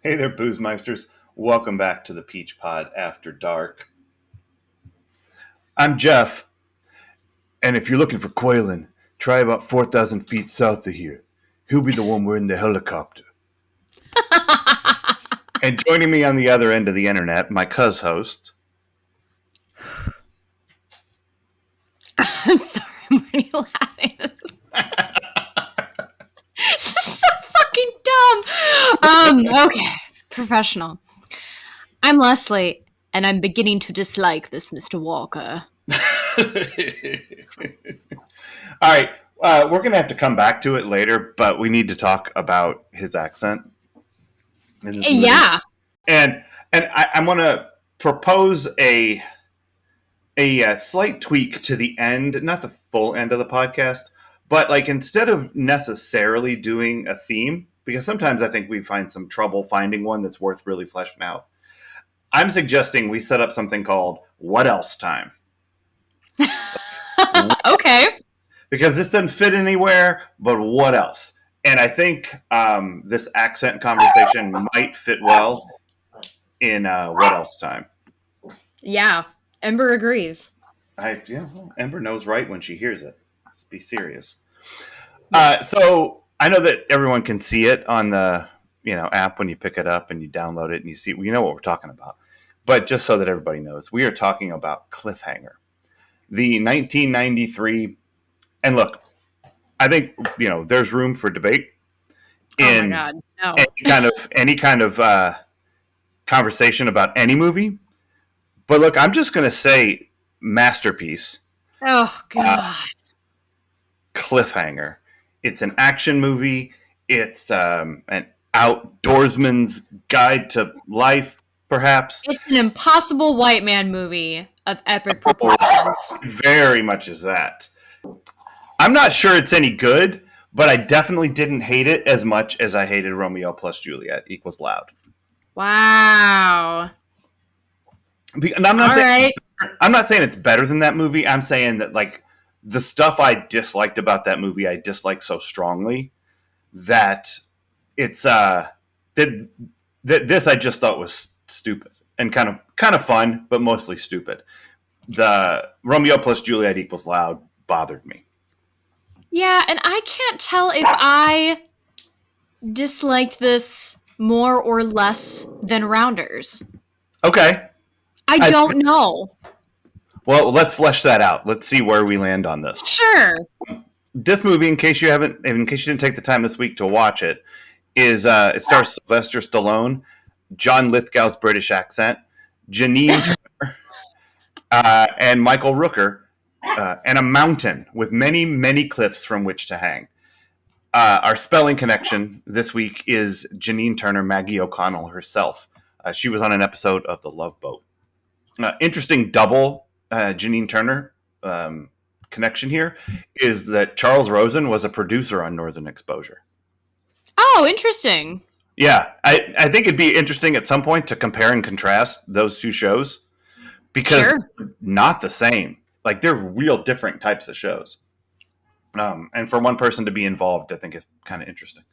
Hey there, Boozmeisters. Welcome back to the Peach Pod After Dark. I'm Jeff, and if you're looking for Quaylen, try about 4,000 feet south of here. He'll be the one we're in the helicopter. And joining me on the other end of the internet, my cuz-host. I'm sorry, I'm really laughing. This is so fucking dumb. Okay. Professional. I'm Leslie, and I'm beginning to dislike this Mr. Walker. All right, we're going to have to come back to it later, but we need to talk about his accent. Yeah. And I'm going to propose a slight tweak to the end, not the full end of the podcast, but like instead of necessarily doing a theme, because sometimes I think we find some trouble finding one that's worth really fleshing out. I'm suggesting we set up something called What Else Time. Okay. Because this doesn't fit anywhere, but what else? And I think this accent conversation might fit well in What Else Time. Yeah. Ember agrees. Ember knows right when she hears it. Let's be serious. So I know that everyone can see it on the app when you pick it up and you download it and you see what we're talking about. But just so that everybody knows, we are talking about Cliffhanger, the 1993. And look, I think there's room for debate in no. any kind of conversation about any movie. But look, I'm just going to say masterpiece. Oh, God. Cliffhanger. It's an action movie. It's an outdoorsman's guide to life, perhaps. It's an impossible white man movie of epic proportions. Very much is that. I'm not sure it's any good, but I definitely didn't hate it as much as I hated Romeo plus Juliet equals Loud. Wow. And I'm not saying it's better than that movie. I'm saying that like the stuff I disliked about that movie, I disliked so strongly that it's that this I just thought was stupid and kind of fun, but mostly stupid. The Romeo plus Juliet equals Loud bothered me. Yeah, and I can't tell if I disliked this more or less than Rounders. Okay. I don't know. Well, let's flesh that out. Let's see where we land on this. Sure. This movie, in case you didn't take the time this week to watch it, is it stars Sylvester Stallone, John Lithgow's British accent, Janine Turner, and Michael Rooker, and a mountain with many, many cliffs from which to hang. Our spelling connection this week is Janine Turner, Maggie O'Connell herself. She was on an episode of The Love Boat. Interesting double Janine Turner connection here is that Charles Rosen was a producer on Northern Exposure. Oh, interesting. Yeah, I think it'd be interesting at some point to compare and contrast those two shows because they're not the same. Like they're real different types of shows. And for one person to be involved, I think is kind of interesting.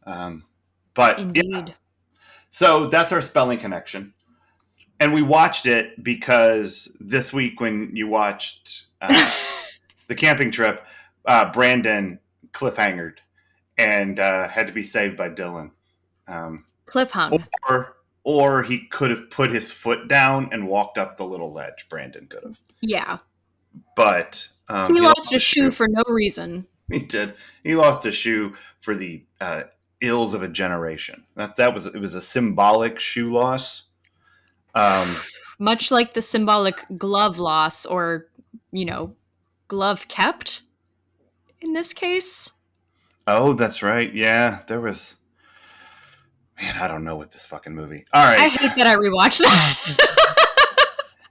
But indeed. Yeah. So that's our spelling connection. And we watched it because this week when you watched the camping trip, Brandon cliffhangered and had to be saved by Dylan. Cliffhung. Or he could have put his foot down and walked up the little ledge. Brandon could have. Yeah. But he lost a shoe for no reason. He did. He lost a shoe for the ills of a generation. It was a symbolic shoe loss. Much like the symbolic glove loss or, glove kept in this case. Oh, that's right. Yeah, there was... Man, I don't know what this fucking movie... All right. I hate that I rewatched that.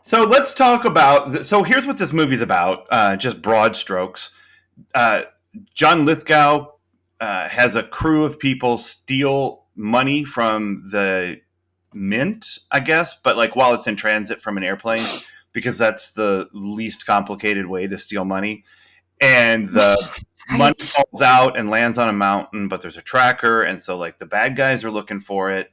So let's talk about... So here's what this movie's about, just broad strokes. John Lithgow has a crew of people steal money from the mint, I guess, but like while it's in transit from an airplane, because that's the least complicated way to steal money. And the money falls out and lands on a mountain, but there's a tracker, and so like the bad guys are looking for it,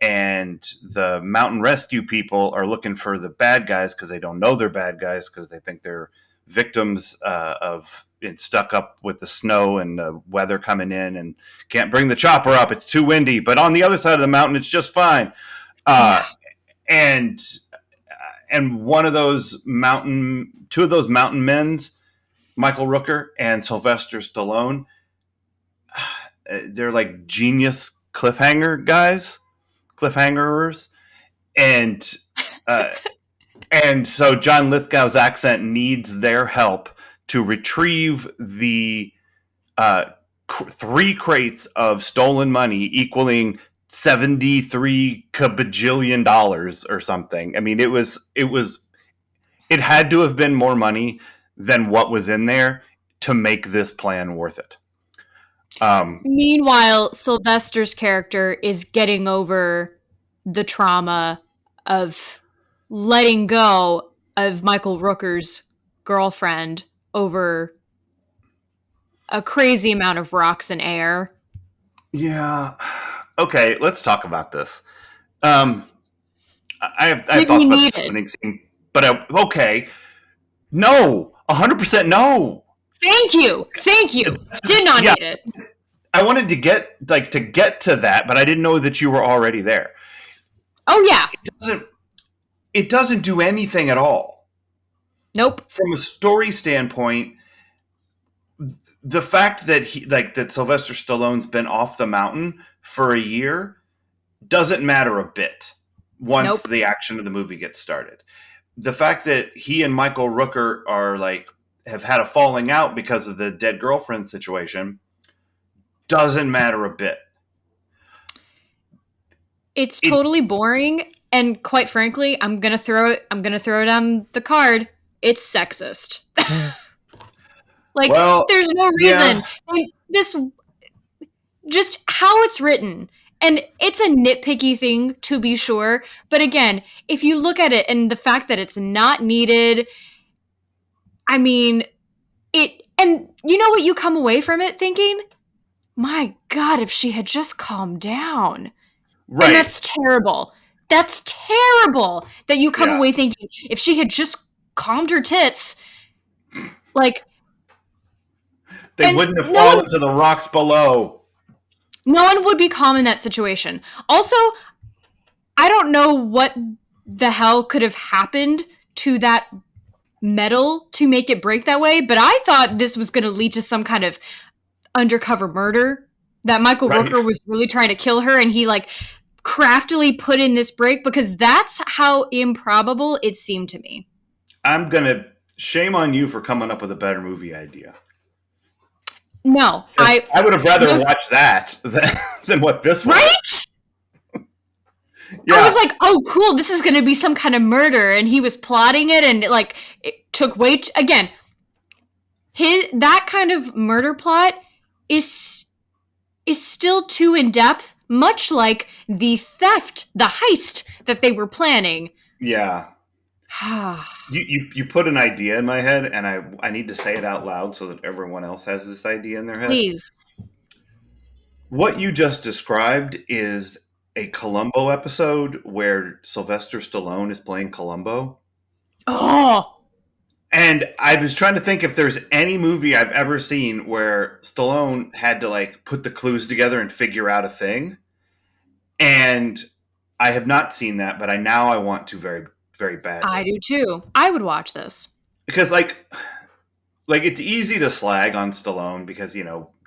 and the mountain rescue people are looking for the bad guys because they don't know they're bad guys because they think they're victims of being stuck up with the snow and the weather coming in and can't bring the chopper up. It's too windy. But on the other side of the mountain, it's just fine. Yeah. And one of those two of those mountain men's, Michael Rooker and Sylvester Stallone, they're like genius cliffhangerers, and uh, and so John Lithgow's accent needs their help to retrieve the 3 crates of stolen money equaling $73 or something. I mean, it had to have been more money than what was in there to make this plan worth it. Meanwhile, Sylvester's character is getting over the trauma of letting go of Michael Rooker's girlfriend over a crazy amount of rocks and air. Yeah. Okay, let's talk about this. Um, I have Did thoughts he about need this it? opening scene, but okay, no, 100% no. Thank you. Thank you. Did not Yeah, need it. I wanted to get to that, but I didn't know that you were already there. Oh, yeah. It doesn't do anything at all. Nope. From a story standpoint, the fact that that Sylvester Stallone's been off the mountain for a year doesn't matter a bit once Nope. the action of the movie gets started. The fact that he and Michael Rooker are have had a falling out because of the dead girlfriend situation doesn't matter a bit. It's totally boring, and quite frankly, I'm gonna throw it on the card. It's sexist. Well, there's no reason. yeah. This just how it's written. And it's a nitpicky thing, to be sure. But again, if you look at it and the fact that it's not needed, I mean, and you know what you come away from it thinking? My God, if she had just calmed down. Right. And that's terrible. That's terrible that you come away thinking, if she had just calmed her tits, they wouldn't have fallen to the rocks below. No one would be calm in that situation. Also, I don't know what the hell could have happened to that metal to make it break that way, but I thought this was going to lead to some kind of undercover murder, that Michael Rooker was really trying to kill her, and he craftily put in this break, because that's how improbable it seemed to me. I'm going to shame on you for coming up with a better movie idea. No, I would have rather watched that than what this was. Right? Yeah. I was like, oh, cool, this is going to be some kind of murder, and he was plotting it, and it took way again. That kind of murder plot is still too in depth, much like the theft, the heist that they were planning. Yeah. You put an idea in my head, and I need to say it out loud so that everyone else has this idea in their head. Please. What you just described is a Columbo episode where Sylvester Stallone is playing Columbo. Oh. And I was trying to think if there's any movie I've ever seen where Stallone had to put the clues together and figure out a thing. And I have not seen that, but I want to very, very badly. I do too. I would watch this. Because it's easy to slag on Stallone because,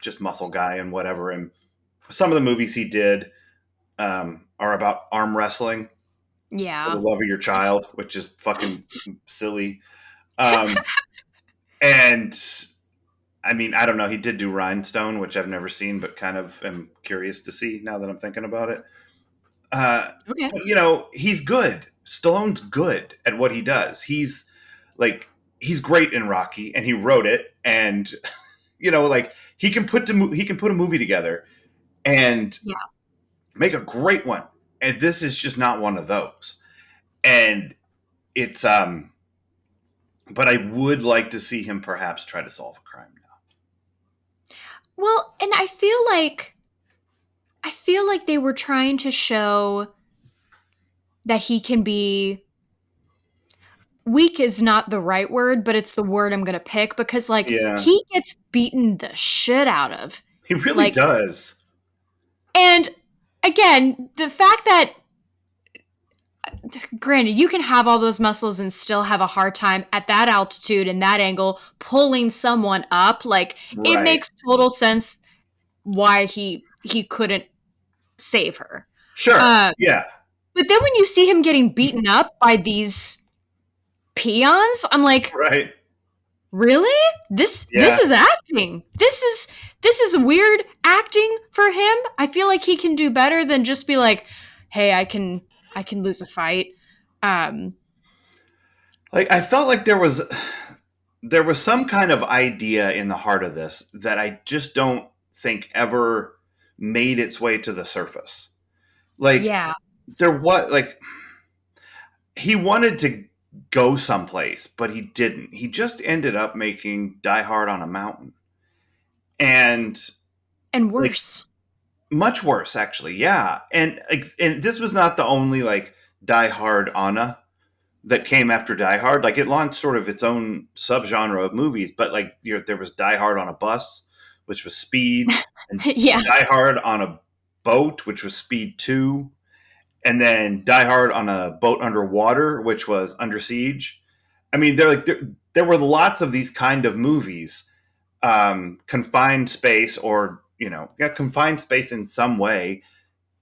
just muscle guy and whatever. And some of the movies he did are about arm wrestling. Yeah. For the love of your child, which is fucking silly. And I mean, I don't know. He did do Rhinestone, which I've never seen, but kind of am curious to see now that I'm thinking about it. Okay. But, he's good. Stallone's good at what he does. He's great in Rocky, and he wrote it, and he can put a movie together and make a great one. And this is just not one of those. And it's but I would like to see him perhaps try to solve a crime now. Well, and I feel like they were trying to show that he can be weak is not the right word, but it's the word I'm going to pick because like Yeah. he gets beaten the shit out of. He really Like does. and again, the fact that granted you can have all those muscles and still have a hard time at that altitude and that angle pulling someone up, like it Right. makes total sense why he couldn't save her. Sure. Uh, Yeah. but then when you see him getting beaten up by these peons, I'm like, Right. really? This Yeah. is acting. This is weird acting for him. I feel like he can do better than just be like, "Hey, I can lose a fight." Um, Like I felt like there was some kind of idea in the heart of this that I just don't think ever made its way to the surface. Like yeah, there was like he wanted to go someplace, but he didn't. He just ended up making Die Hard on a mountain. And and like worse. much worse actually. Yeah. And this was not the only like Die Hard Anna that came after Die Hard. Like it launched sort of its own subgenre of movies, but like there was Die Hard on a bus, which was Speed, and Yeah, Die Hard on a boat, which was Speed 2, and then Die Hard on a boat underwater, which was Under Siege. I mean, there were lots of these kind of movies, confined space or yeah, confined space in some way,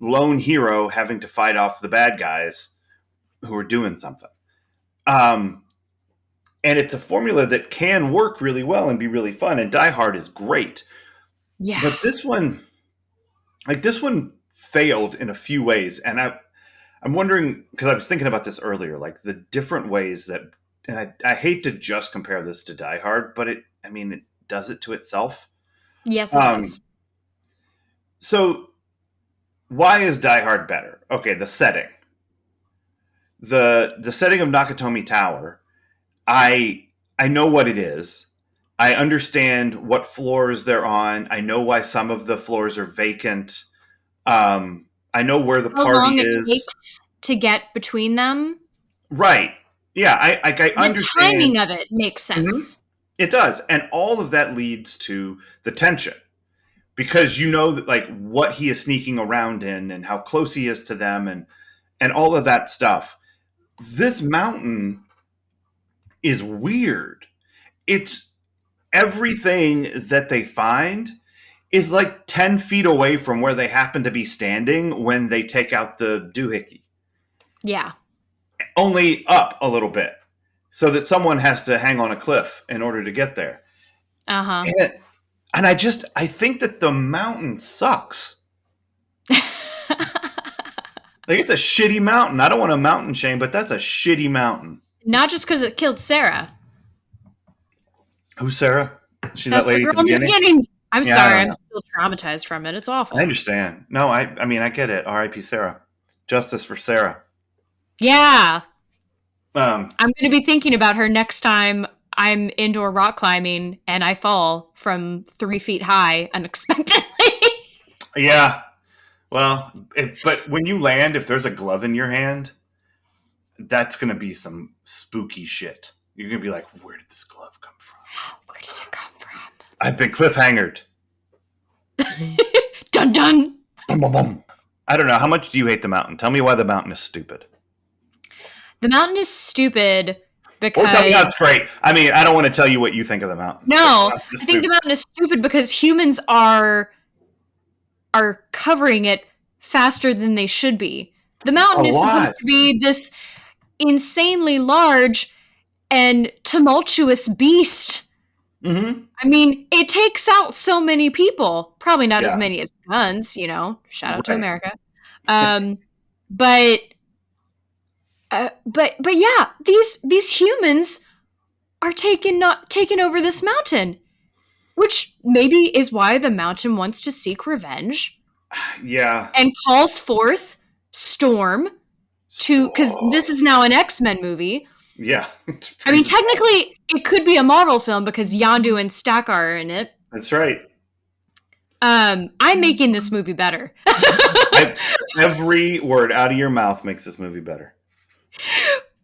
lone hero having to fight off the bad guys who are doing something. Um, and it's a formula that can work really well and be really fun. And Die Hard is great, yeah, but this one failed in a few ways, and I'm wondering because I was thinking about this earlier, like the different ways that, and I hate to just compare this to Die Hard, but I mean, it does it to itself. yes, it Um, does. so why is Die Hard better? Okay, the setting, the setting of Nakatomi Tower. I know what it is. I understand what floors they're on. I know why some of the floors are vacant. I know where the How party long it is. takes to get between them? Right. Yeah, I The understand. timing of it makes Mhm. sense. It does. And all of that leads to the tension because you know that like what he is sneaking around in and how close he is to them and all of that stuff. This mountain is weird. It's everything that they find is like 10 feet away from where they happen to be standing when they take out the doohickey. Yeah. Only up a little bit so that someone has to hang on a cliff in order to get there. Uh huh. And I think that the mountain sucks. Like it's a shitty mountain. I don't want to mountain shame, but that's a shitty mountain. Not just because it killed Sarah. Who's Sarah? She that That's the lady at girl the in the beginning? beginning. I'm Yeah, I sorry. don't I'm know. still traumatized from it. It's I awful. understand. No, I mean I get it. R.I.P. Sarah. Justice for Sarah. Yeah. Um, I'm going to be thinking about her next time I'm indoor rock climbing and I fall from 3 feet high unexpectedly. yeah. Well, but when you land, if there's a glove in your hand, that's gonna be some spooky shit. You're gonna be like, "Where did this glove come from?" Where did it come I've been cliffhangered. from? Dun dun. Boom, boom, boom. I don't know. How much do you hate the mountain? Tell me why the mountain is stupid. The mountain is stupid Or tell me how because it's great. I mean, I don't want to tell you what you think of the mountain. But the no, mountain is I think the stupid. mountain is stupid because humans are covering it faster than they should be. The A mountain is supposed lot. to be this insanely large and tumultuous beast. Mm-hmm. I mean, it takes out so many people. Probably not as Yeah. many as guns, shout out to Right. America. Um, but but yeah, these humans are taking over this mountain, which maybe is why the mountain wants to seek revenge Yeah. and calls forth Storm to because this is now an X-Men movie. Yeah. It's I mean, crazy. technically, it could be a Marvel film because Yondu and Stack are in it. That's right. I'm making this movie better. Every word out of your mouth makes this movie better.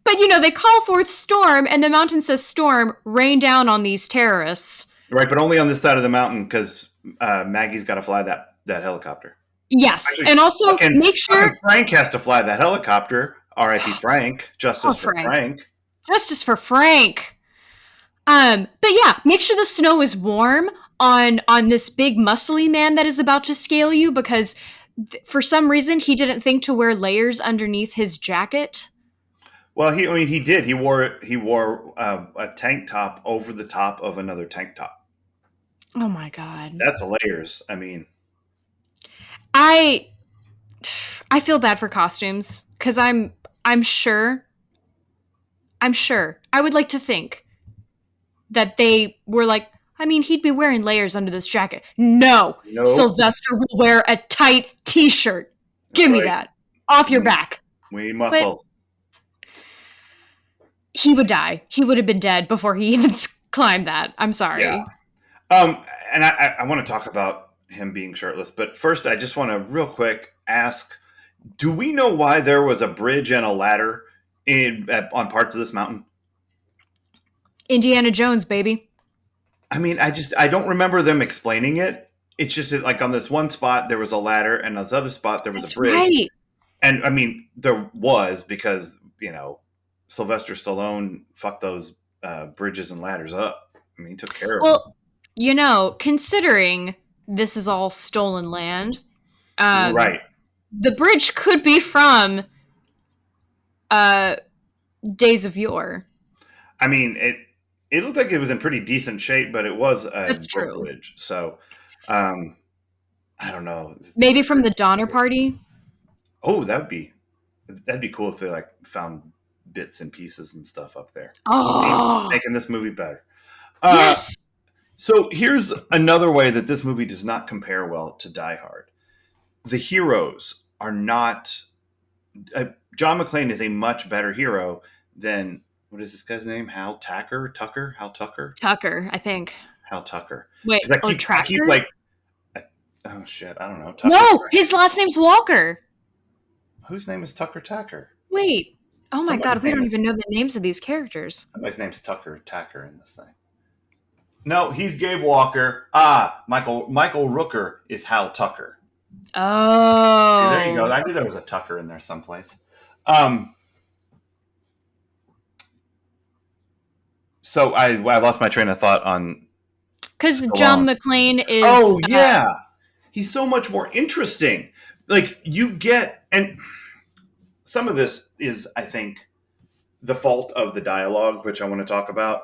But they call forth storm, and the mountain says, "Storm, rain down on these terrorists." Right, but only on this side of the mountain because Maggie's got to fly that helicopter. Yes, Actually, and also make fucking sure. Frank has to fly that helicopter. R.I.P. Frank. Oh, Justice for Frank, Frank. justice for Frank. But yeah, make sure the snow is warm on this big muscly man that is about to scale you, because for some reason he didn't think to wear layers underneath his jacket. Well, he did. He wore a tank top over the top of another tank top. Oh my god. That's layers. I mean, I I feel bad for costumes cuz I'm sure I would like to think that they were like, I mean, he'd be wearing layers under this jacket. No, nope. Sylvester will wear a tight t-shirt. That's Give me right. that. Off your We need, back. we need But muscles. he would die. He would have been dead before he even climbed that. I'm Yeah. sorry. And I want to talk about him being shirtless, but first, I just want to real quick ask: do we know why there was a bridge and a ladder on parts of this mountain? Indiana Jones, baby. I mean, I don't remember them explaining it. It's just that, like, on this one spot there was a ladder, and on this other spot there was a That's bridge. right. And I mean, there was because Sylvester Stallone fucked those bridges and ladders up. I mean, he took care of them. Well, considering this is all stolen land, Right. the bridge could be from uh, Days of Yore. I mean, it looked like it was in pretty decent shape, but it was a That's rope true. bridge. So, um, I don't know. Maybe from the Donner Party. Oh, that'd be cool if they like found bits and pieces and stuff up there. See, Oh, making this movie better. Uh, yes. so here's another way that this movie does not compare well to Die Hard. The heroes are not. John McClane is a much better hero than what is this guy's name? Hal Tucker, Hal Tucker, Tucker, I think. Hal Tucker. Wait, Because or I keep Tracker? like, oh shit, I don't know. Tucker. No, his last name's Walker. Whose name is Tucker Tacker? Wait. Oh my Somebody's god, we name don't is even know the names of these characters. somebody's name's Tucker Tacker in this thing. No, he's Gabe Walker. Michael Rooker is Hal Tucker. See, there you go. Oh. I knew there was a Tucker in there someplace. Um, so I lost my train of thought on Because John Stallone. McClane is. Oh yeah, he's so much more interesting. Like you get, and some of this is, I think, the fault of the dialogue, which I want to talk about.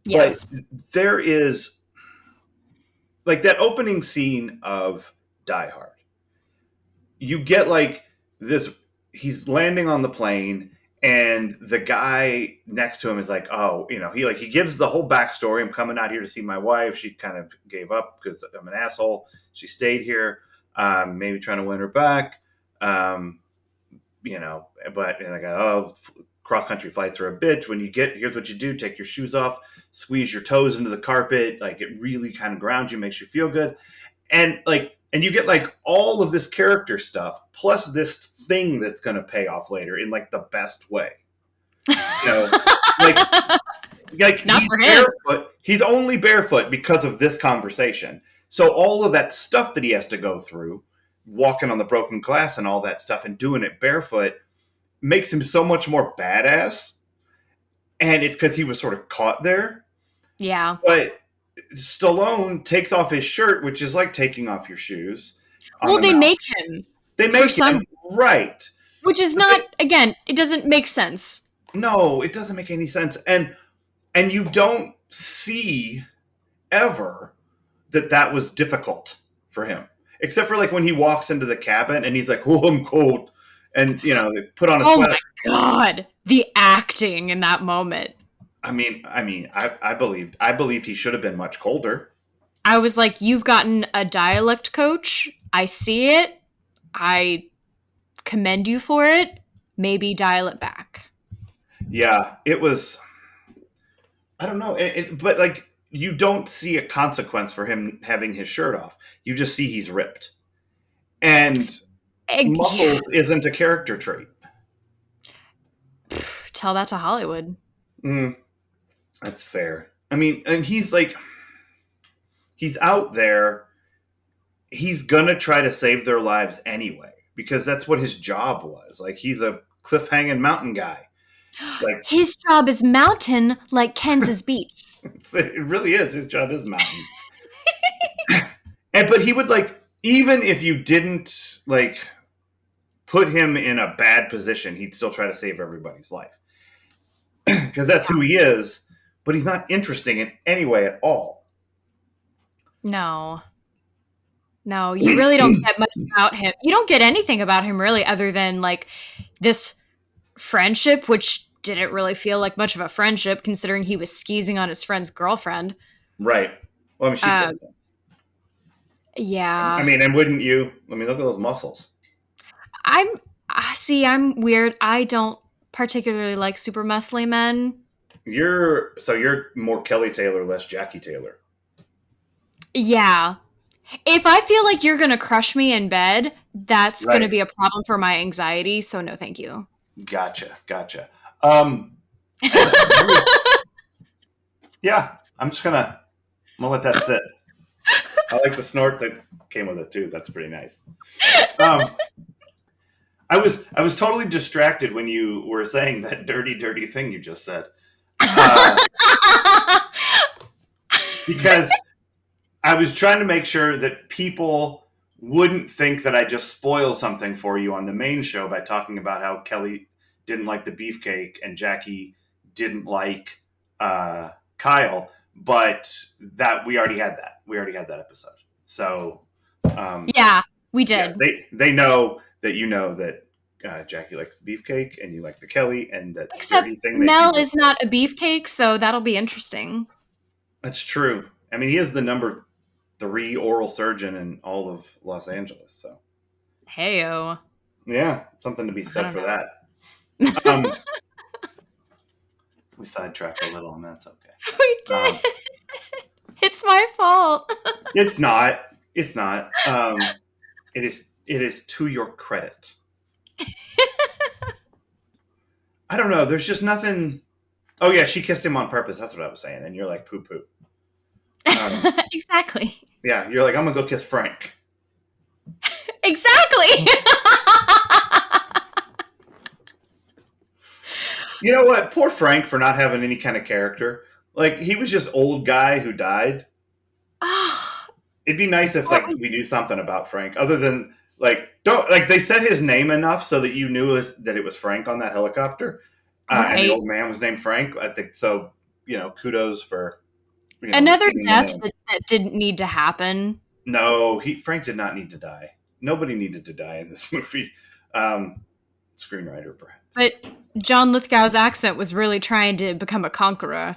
But Yes. there is like that opening scene of Die Hard. You get like this. He's landing on the plane, and the guy next to him is like, "Oh, he gives the whole backstory. I'm coming out here to see my wife. She kind of gave up because I'm an asshole. She stayed here, maybe trying to win her back, But like, oh, cross country flights are a bitch. When you get here's what you do: take your shoes off, squeeze your toes into the carpet. Like it really kind of grounds you, makes you feel good, and you get like all of this character stuff plus this thing that's going to pay off later in like the best way. You know, like Not he's for him. barefoot. He's only barefoot because of this conversation. So all of that stuff that he has to go through, walking on the broken glass and all that stuff, and doing it barefoot, makes him so much more badass. And it's because he was sort of caught there. Yeah. But Stallone takes off his shirt, which is like taking off your shoes. Well, they make him. They for make some, him right. which is not, again, it doesn't make sense. No, it doesn't make any sense. And you don't see ever that was difficult for him. Except for like when he walks into the cabin and he's like, "Oh, I'm cold." And they put on a Oh sweater. my god. The acting in that moment. I believed he should have been much colder. I was like, you've gotten a dialect coach. I see it. I commend you for it. Maybe dial it back. Yeah, it was. I don't know, but like you don't see a consequence for him having his shirt off. You just see he's ripped, and Yeah. muscles isn't a character trait. tell that to Hollywood. Mm, that's fair. I mean, and he's like, he's out there. He's gonna try to save their lives anyway because that's what his job was. Like, he's a cliff-hanging mountain guy. Like, His job is mountain like Kansas Beach. it really is. His job is mountain. And but he would like, even if you didn't like put him in a bad position, he'd still try to save everybody's life because that's who he is. But he's not interesting in any way at all. No. No, you really don't get much about him. You don't get anything about him really other than like this friendship, which didn't really feel like much of a friendship considering he was skeezing on his friend's girlfriend. Right. Well, I mean, she Uh, kissed him. I yeah. mean, and wouldn't you? I mean, look at those muscles. I'm see, I'm weird. I don't particularly like super muscly men. You're more Kelly Taylor, less Jackie Taylor. Yeah. If I feel like you're going to crush me in bed, that's going to Right. be a problem for my anxiety, so no thank you. Gotcha. Um, I would, yeah. I'm gonna let that sit. I like the snort that came with it too. That's pretty nice. Um, I was totally distracted when you were saying that dirty thing you just said, uh, because I was trying to make sure that people wouldn't think that I just spoiled something for you on the main show by talking about how Kelly didn't like the beefcake and Jackie didn't like Kyle, but that we already had that. We already had that episode. So Yeah, we yeah, did. they know that you know that Jackie likes the beefcake and you like the Kelly, and that Except dirty thing that you Mel just is not a beefcake, so that'll be interesting. that's true. I mean, he is the number 3 oral surgeon in all of Los Angeles. So Heyo. yeah, something to be I said don't for know. that. Um, we sidetracked a little, and that's okay. We Um, did. It's my fault. it's not. It's not. It is. It is to your credit. I don't know. There's just nothing. Oh yeah, she kissed him on purpose. That's what I was saying, and you're like poo poo. Exactly. Yeah, you're like I'm gonna go kiss Frank. Exactly. You know what? Poor Frank for not having any kind of character. Like he was just old guy who died. Oh, It'd be nice if that like was we knew something about Frank other than like don't like they said his name enough so that you knew that it was Frank on that helicopter, and the right. old man was named Frank. I think so. You know, kudos for Another giving the death name. that didn't need to happen. No, Frank did not need to die. Nobody needed to die in this movie. Um, Screenwriter, perhaps. But John Lithgow's accent was really trying to become a conqueror.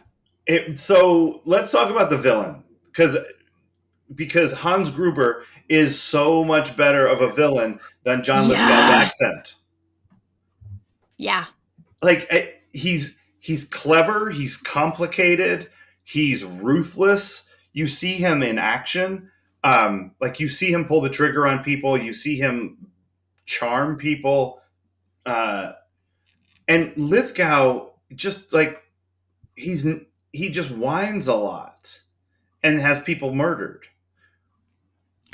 So let's talk about the villain because Hans Gruber is so much better of a villain than John Lithgow's Yes. accent. Yeah. Like he's clever, he's complicated, he's ruthless. You see him in action. Like you see him pull the trigger on people. You see him charm people. And Lithgow just like he just whines a lot and has people murdered.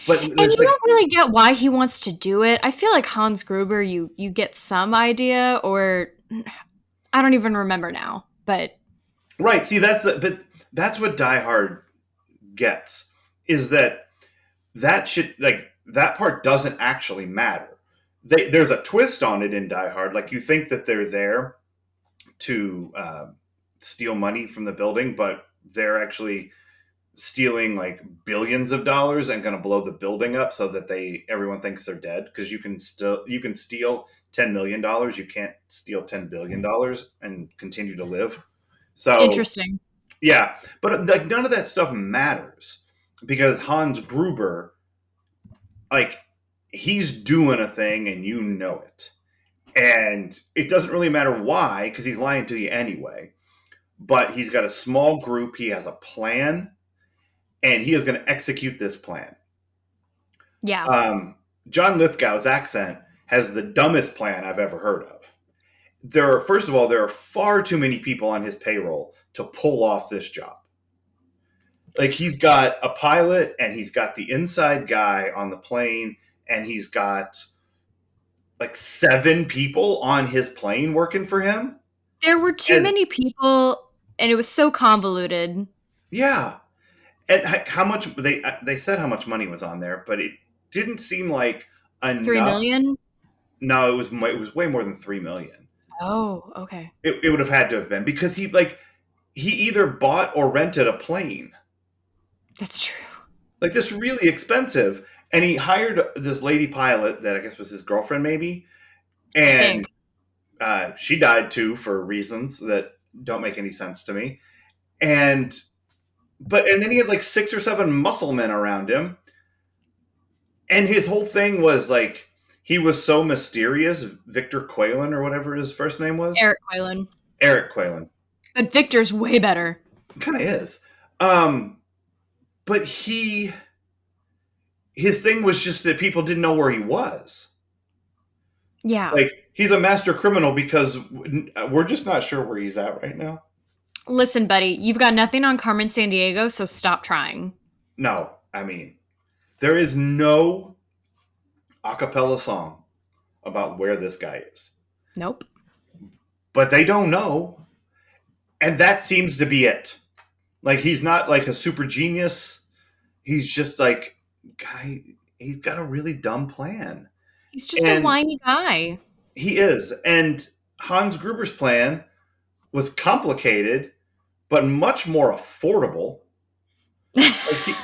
But And there's you like don't really get why he wants to do it. I feel like Hans Gruber, you get some idea, or I don't even remember now. But right. See, but that's what Die Hard gets is that shit like that part doesn't actually matter. There's a twist on it in Die Hard. Like you think that they're there to steal money from the building, but they're actually stealing like billions of dollars and going to blow the building up so that everyone thinks they're dead because you can steal $10 million. You can't steal $10 billion and continue to live. So interesting. yeah, but like none of that stuff matters because Hans Gruber, like he's doing a thing and you know it. And it doesn't really matter why because he's lying to you anyway. But he's got a small group, he has a plan, and he is going to execute this plan. Yeah. John Lithgow's accent has the dumbest plan I've ever heard of. first of all, there are far too many people on his payroll to pull off this job. Like, he's got a pilot, and he's got the inside guy on the plane, and he's got like 7 people on his plane working for him. There were too And many people, and it was so convoluted. yeah, and how much they said how much money was on there, but it didn't seem like 3 enough. million? No, it was way more than 3 million. Oh, okay. It would have had to have been, because he either bought or rented a plane, That's true. like this really expensive, and he hired this lady pilot that I guess was his girlfriend, maybe, I think. and she died too for reasons that don't make any sense to me. And and then he had like 6 or 7 muscle men around him, and his whole thing was like he was so mysterious. Victor Quaylen, or whatever his first name was, Eric Quaylen. Eric Quaylen, But Victor's way better. kind of is. But his thing was just that people didn't know where he was. Yeah. Like, he's a master criminal because we're just not sure where he's at right now. Listen, buddy, you've got nothing on Carmen Sandiego, so stop trying. No, I mean, there is no a cappella song about where this guy is. Nope. But they don't know. And that seems to be it. Like, he's not like a super genius. He's just like, he's got a really dumb plan. He's just a And whiny guy. he is. And Hans Gruber's plan was complicated, but much more affordable. Like,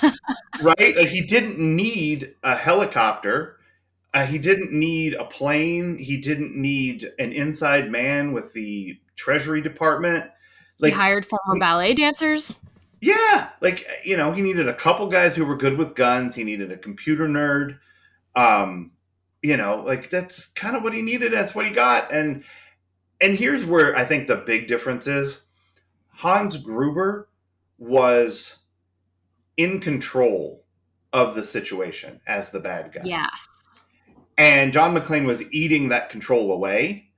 right? Like, he didn't need a helicopter. He didn't need a plane. He didn't need an inside man with the Treasury Department. He Like, hired former ballet dancers. yeah, like, he needed a couple guys who were good with guns. He needed a computer nerd. Like, that's kind of what he needed. That's what he got. And here's where I think the big difference is. Hans Gruber was in control of the situation as the bad guy. Yes. And John McClane was eating that control away,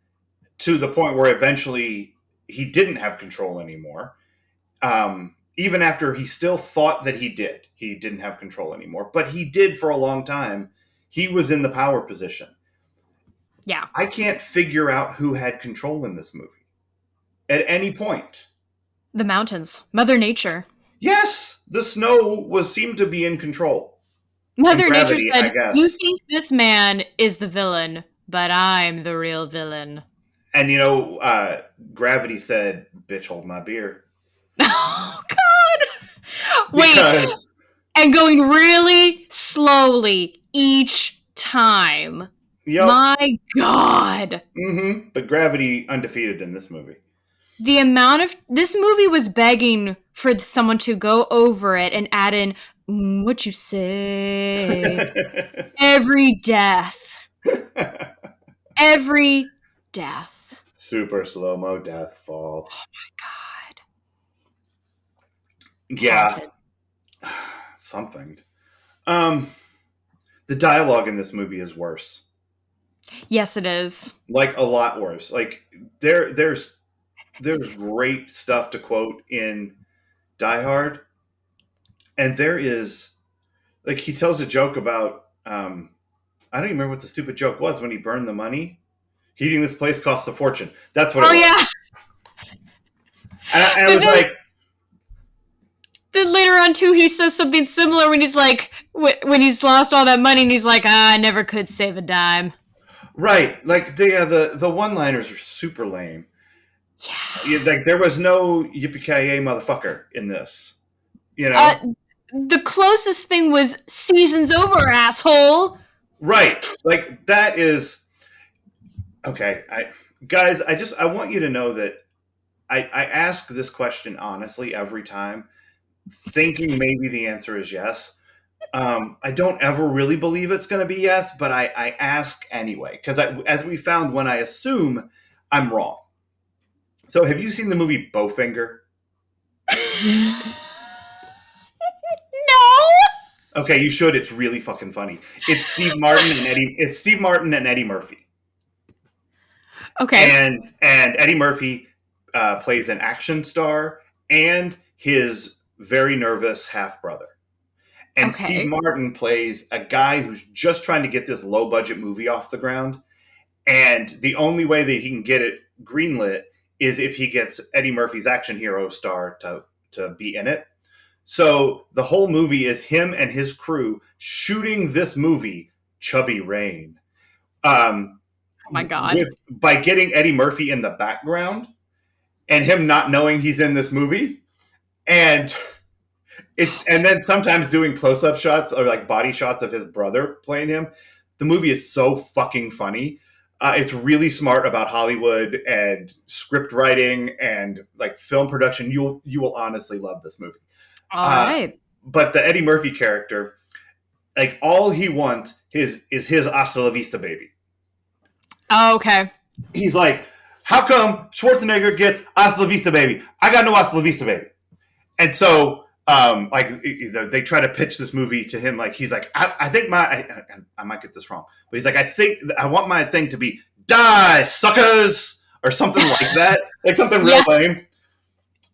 to the point where eventually he didn't have control anymore. Even after he still thought that he didn't have control anymore. But he did for a long time. He was in the power position. Yeah. I can't figure out who had control in this movie at any point. The mountains. Mother Nature. Yes, the snow seemed to be in control. Mother Gravity, Nature I said, guess. "You think this man is the villain, but I'm the real villain." And Gravity said, "Bitch, hold my beer." Oh, God! Wait, Because, and going really slowly each time. yep. My God. But Gravity undefeated in this movie. The amount of... This movie was begging for someone to go over it and add in, what you say? Every death. Every death. Super slow-mo death fall. Oh my God. Yeah. Haunted. Something. The dialogue in this movie is worse. Yes, it is. Like, a lot worse. Like, there's great stuff to quote in Die Hard, and there is, like, he tells a joke about I don't even remember what the stupid joke was when he burned the money. Heating this place costs a fortune. That's what it was. Yeah. And I was like, then later on too, he says something similar when he's like, when he's lost all that money, and he's like, I never could save a dime. right, like, the one-liners are super lame. Yeah, like, there was no yippee-ki-yay motherfucker in this. The closest thing was season's over, asshole. Right, like, that is okay. Guys, I want you to know that I ask this question honestly every time, thinking maybe the answer is yes. I don't ever really believe it's going to be yes, but I ask anyway, because as we found, when I assume, I'm wrong. So, have you seen the movie Bowfinger? No. Okay, you should. It's really fucking funny. It's Steve Martin and Eddie Murphy. Okay. and Eddie Murphy plays an action star and his very nervous half brother. And Steve Okay. Martin plays a guy who's just trying to get this low budget movie off the ground. And the only way that he can get it greenlit is if he gets Eddie Murphy's action hero star to be in it. So the whole movie is him and his crew shooting this movie, Chubby Rain, um, Oh my god. with by getting Eddie Murphy in the background and him not knowing he's in this movie, and and then sometimes doing close up shots or like body shots of his brother playing him. The movie is so fucking funny. It's really smart about Hollywood and script writing and like film production. You will honestly love this movie. All Uh, right. but the Eddie Murphy character, like all he wants is his hasta la vista baby. Oh, okay. He's like, how come Schwarzenegger gets hasta la vista baby? I got no hasta la vista baby. And so like they try to pitch this movie to him, like he's like, I think I might get this wrong, but he's like, I think I want my thing to be die suckers or something like that, like something real Yeah.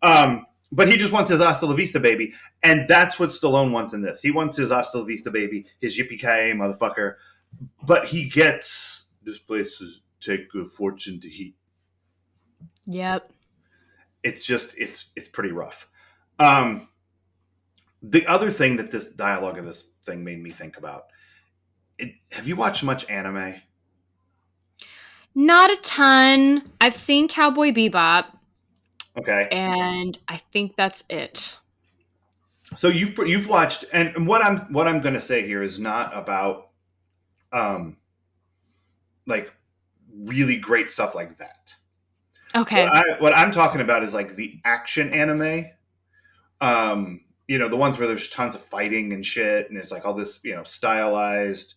lame. But he just wants his hasta la vista baby, and that's what Stallone wants in this. He wants his hasta la vista baby, his yippee ki motherfucker. But he gets this place is take a fortune to heat. Yep. It's just it's pretty rough. Um, the other thing that this dialogue of this thing made me think about, have you watched much anime? Not a ton. I've seen Cowboy Bebop, Okay, and I think that's it. so you've watched, and what I'm going to say here is not about um like really great stuff like that. Okay. What I'm talking about is like the action anime. The ones where there's tons of fighting and shit, and it's like all this, stylized,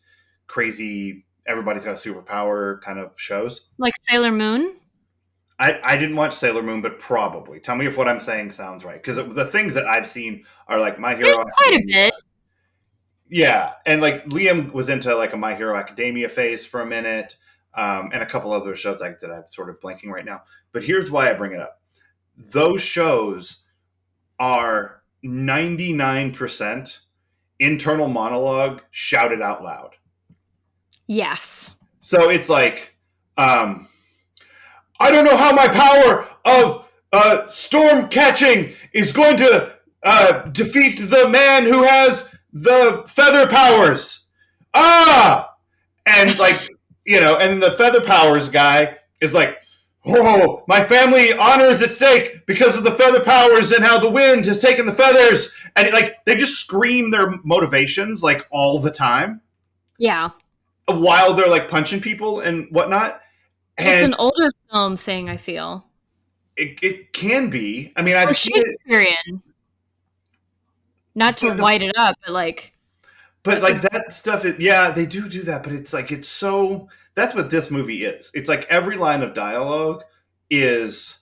crazy. Everybody's got a superpower kind of shows. Like Sailor Moon? I didn't watch Sailor Moon, but probably. Tell me if what I'm saying sounds right, because the things that I've seen are like My Hero There's quite a Academia. bit. Yeah, and like Liam was into like a My Hero Academia phase for a minute, and a couple other shows that I'm sort of blanking right now. But here's why I bring it up: those shows are 99% internal monologue shouted out loud. Yes. So it's like, I don't know how my power of storm catching is going to defeat the man who has the feather powers. Ah! And like, and the feather powers guy is like, oh, my family honor is at stake because of the feather powers and how the wind has taken the feathers. And like, they just scream their motivations like all the time Yeah. while they're like punching people and whatnot. It's And an older film thing, I feel. it can be. I mean, Or I've seen it, Shakespearean. Not to but, white it up, but like but that's like a that stuff, yeah, they do that, but it's like, it's so, that's what this movie is. It's like every line of dialogue is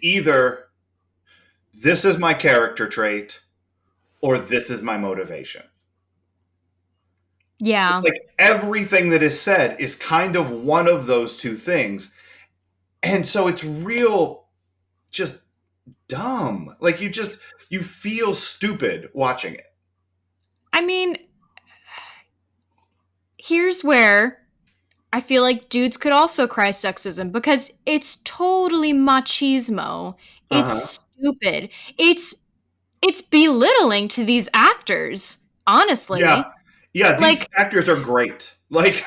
either this is my character trait or this is my motivation. It's yeah. like everything that is said is kind of one of those two things. And so it's real just dumb. Like you feel stupid watching it. I mean, here's where I feel like dudes could also cry sexism because it's totally machismo. Uh-huh. It's stupid. It's belittling to these actors, Yeah. honestly. Yeah, these Like actors are great. Like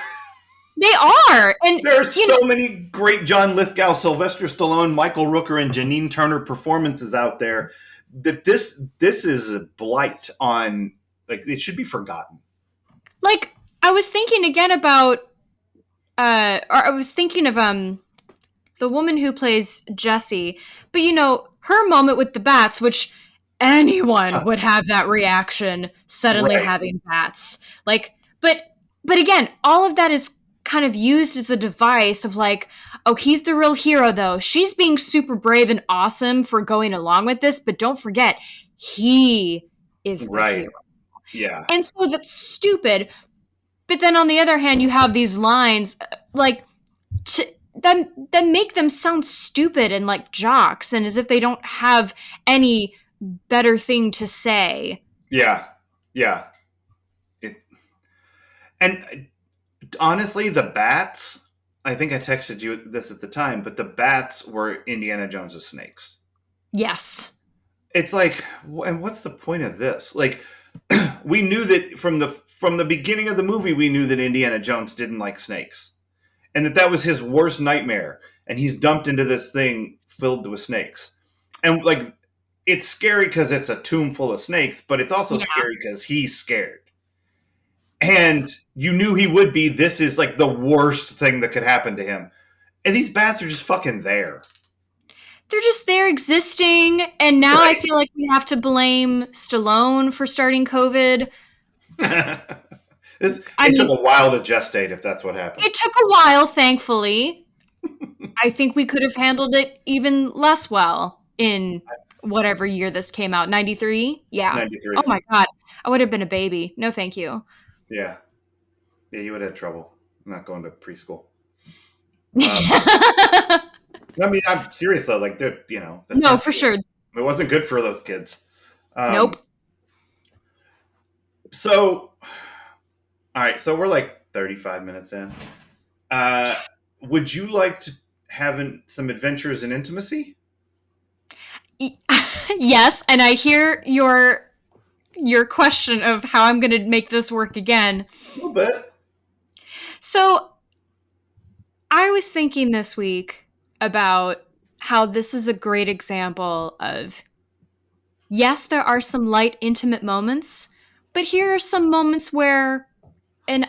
they are. And there's you know, so many great John Lithgow, Sylvester Stallone, Michael Rooker, and Janine Turner performances out there that this is a blight on, like, it should be forgotten. like I was thinking again about or I was thinking of the woman who plays Jessie, but her moment with the bats, which anyone Huh. would have that reaction suddenly Right. having bats. Like, but again, all of that is kind of used as a device of like, oh, he's the real hero though. She's being super brave and awesome for going along with this, but don't forget, he is the Right. hero. Yeah. And so that's stupid. But then on the other hand, you have these lines like to then make them sound stupid and like jocks and as if they don't have any better thing to say. Yeah, yeah. It, and honestly, the bats. I think I texted you this at the time, but the bats were Indiana Jones's snakes. Yes. It's like, and what's the point of this? Like, we knew that from the beginning of the movie, we knew that Indiana Jones didn't like snakes, and that was his worst nightmare. And he's dumped into this thing filled with snakes, and like, it's scary because it's a tomb full of snakes, but it's also Yeah. scary because he's scared. And you knew he would be. This is like the worst thing that could happen to him. And these bats are just fucking there. They're just there existing, and now I Right. feel like we have to blame Stallone for starting COVID. I It took mean, a while to gestate if that's what happened. it took a while, thankfully. I think we could have handled it even less well in whatever year this came out. 93? Yeah. Oh 93. my God. I would have been a baby. No, thank you. Yeah. Yeah, you would have trouble not going to preschool. I mean, I'm serious though. Like, they're, that's No, not for good. sure. It wasn't good for those kids. Nope. So, all right. So we're like 35 minutes in. Would you like to have some adventures in intimacy? Yes, and I hear your question of how I'm going to make this work again. A little bit. So, I was thinking this week about how this is a great example of yes, there are some light, intimate moments, but here are some moments where an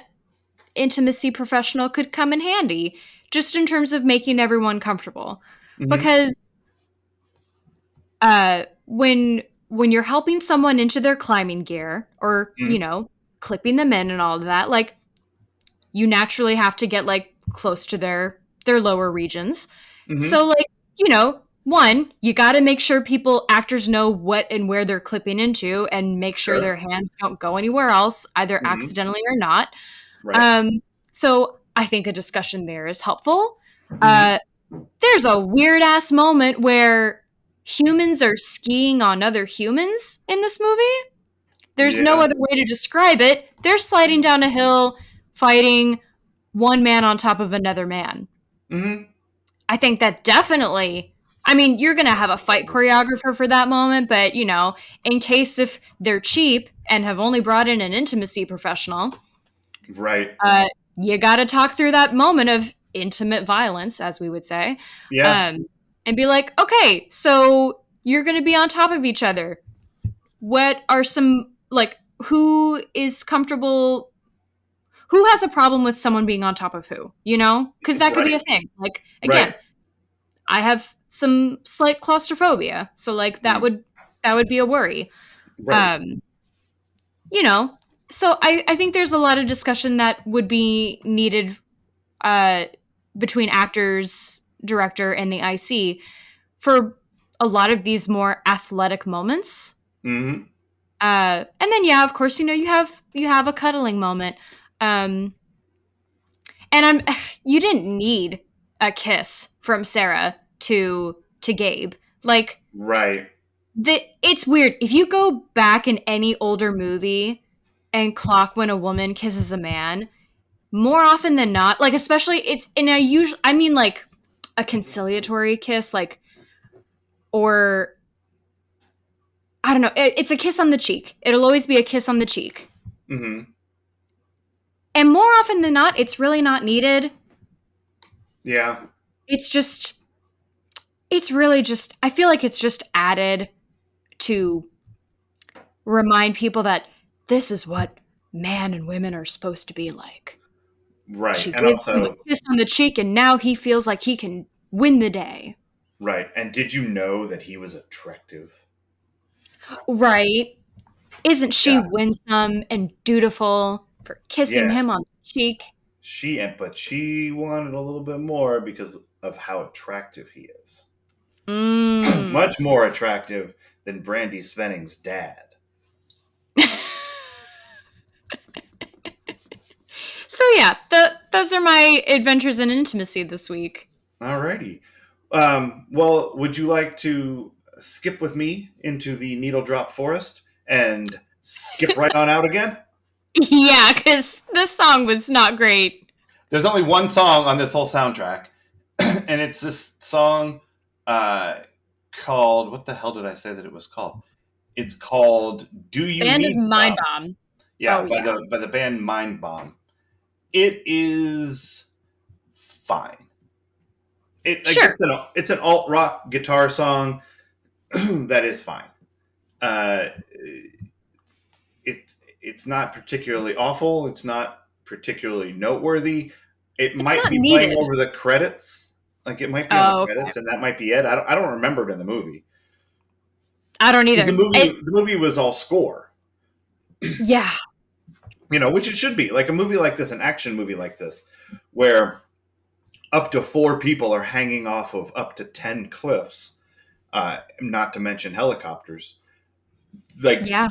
intimacy professional could come in handy, just in terms of making everyone comfortable. Mm-hmm. Because when you're helping someone into their climbing gear, or clipping them in and all of that, like you naturally have to get like close to their lower regions. Mm-hmm. So like, one, you got to make sure actors know what and where they're clipping into and make sure Sure. their hands don't go anywhere else, either Mm-hmm. accidentally or not. Right. So I think a discussion there is helpful. Mm-hmm. There's a weird ass moment where humans are skiing on other humans in this movie. There's no Yeah. other way to describe it. They're sliding down a hill, fighting one man on top of another man. Mm-hmm. I think that definitely, I mean, you're going to have a fight choreographer for that moment, but, in case if they're cheap and have only brought in an intimacy professional, Right. you got to talk through that moment of intimate violence, as we would say, Yeah. and be like, okay, so you're going to be on top of each other. What are some, like, who is comfortable? Who has a problem with someone being on top of who? Because that could be Right. a thing. Like, again, Right. I have some slight claustrophobia, so like that Mm. would be a worry. Right. So I think there's a lot of discussion that would be needed between actors, director, and the IC for a lot of these more athletic moments. Mm-hmm. And then, yeah, of course, you have a cuddling moment. And you didn't need a kiss from Sarah to Gabe. Like, Right. it's weird. If you go back in any older movie and clock when a woman kisses a man, more often than not, like, especially I mean like a conciliatory kiss, like, or I don't know, it's a kiss on the cheek. It'll always be a kiss on the cheek. Mm-hmm. And more often than not, it's really not needed. Yeah. It's really just, I feel like it's just added to remind people that this is what man and women are supposed to be like. Right. She And gives him a also, kiss on the cheek, and now he feels like he can win the day. right. And did you know that he was attractive? Right. Isn't she Yeah. winsome and dutiful for kissing Yeah. him on the cheek? But she wanted a little bit more because of how attractive he is. Mm. Much more attractive than Brandy Svenning's dad. So yeah, those are my adventures in intimacy this week. Alrighty. Well, would you like to skip with me into the Needle Drop Forest and skip right on out again? Yeah, because this song was not great. There's only one song on this whole soundtrack, and it's this song uh, called, what the hell did I say that it was called? It's called "Do You Band is Need Mind Some?" Bomb. Yeah, Oh by yeah, the band Mind Bomb. It is fine. sure. It's an alt rock guitar song that is fine. Uh, it's not particularly awful. It's not particularly noteworthy. It It's might not be playing needed. over the credits. Like it might be on the Oh, okay. credits, and that might be it. I don't remember it in the movie I don't because either. It, the movie was all score. yeah, Which it should be. Like a movie like this, an action movie like this, where up to 4 people are hanging off of up to 10 cliffs, not to mention helicopters. Like yeah.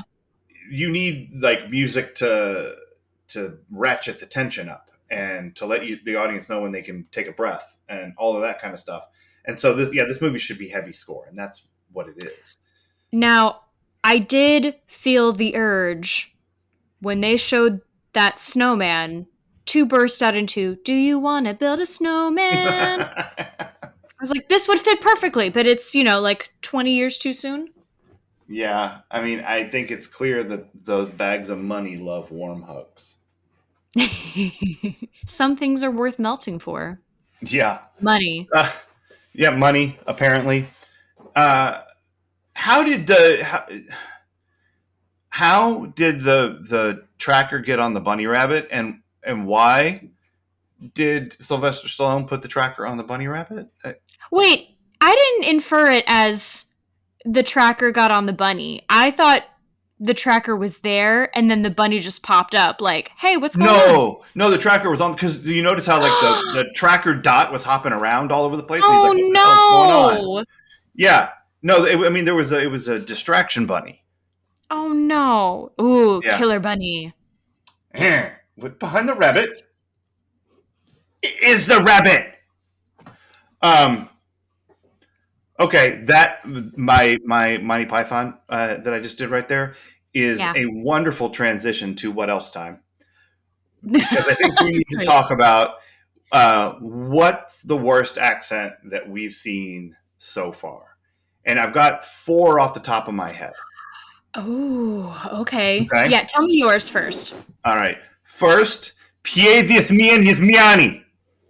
you need like music to ratchet the tension up and to let the audience know when they can take a breath and all of that kind of stuff. And so this movie should be heavy score, and that's what it is. Now, I did feel the urge when they showed that snowman to burst out into "Do you want to build a snowman?" I was like, this would fit perfectly, but it's, like 20 years too soon. Yeah, I mean, I think it's clear that those bags of money love warm hugs. Some things are worth melting for. Yeah, Money. uh, yeah, money apparently. Uh, how did the tracker get on the bunny rabbit, and why did Sylvester Stallone put the tracker on the bunny rabbit? Wait, I didn't infer it as the tracker got on the bunny. I thought the tracker was there and then the bunny just popped up like, hey, what's going on? No, the tracker was on because you notice how like the tracker dot was hopping around all over the place, and he's Oh like, "What the hell's going on?" no. Yeah, no, I mean it was a distraction bunny. Oh no. Ooh, Yeah, killer bunny. what behind the rabbit is the rabbit. Um, okay, that my Monty Python that I just did right there is Yeah. a wonderful transition to what else time, because I think we need to Great. talk about what's the worst accent that we've seen so far, and I've got 4 off the top of my head. Oh, okay. Okay, Yeah, tell me yours first. all right. First, Pie this me and his miani,